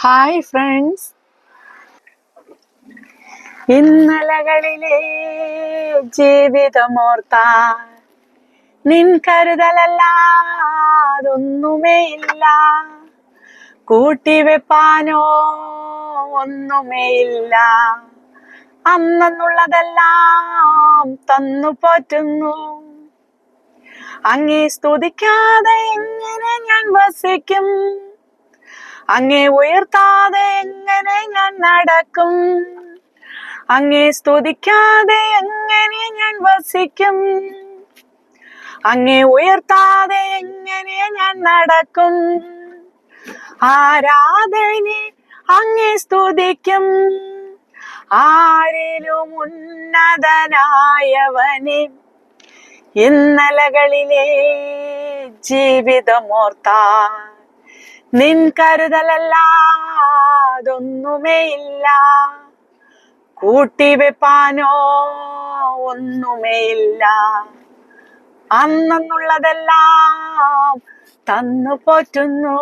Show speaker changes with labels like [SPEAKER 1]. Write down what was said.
[SPEAKER 1] Hi friends, ഇന്നലകളിലെ ജീവിതമോർത്താൽ നിൻ കരുതലല്ലാതൊന്നുമേ ഇല്ല. കൂട്ടിവെപ്പാനോ ഒന്നുമേ ഇല്ല. അന്നുള്ളതെല്ലാം തന്നു പോറ്റുന്നു. അങ്ങേ സ്തുതിക്കാതെ എങ്ങനെ ഞാൻ വസിക്കും? അങ്ങേ ഉയർത്താതെ എങ്ങനെ ഞാൻ നടക്കും? അങ്ങേ സ്തുതിക്കാതെ എങ്ങനെ ഞാൻ വസിക്കും? അങ്ങേ ഉയർത്താതെ എങ്ങനെ ഞാൻ നടക്കും? ആരാധനെ അങ്ങേ സ്തുതിക്കും, ആരിലും ഉന്നതനായവനെ. ഇന്നലകളിലെ ജീവിതമോർത്താൽ നിൻ കരുതലല്ലാതൊന്നുമേ ഇല്ല. കൂട്ടിവെപ്പാനോ ഒന്നുമേ ഇല്ല. അന്നുള്ളതെല്ലാം തന്നു പോറ്റുന്നു.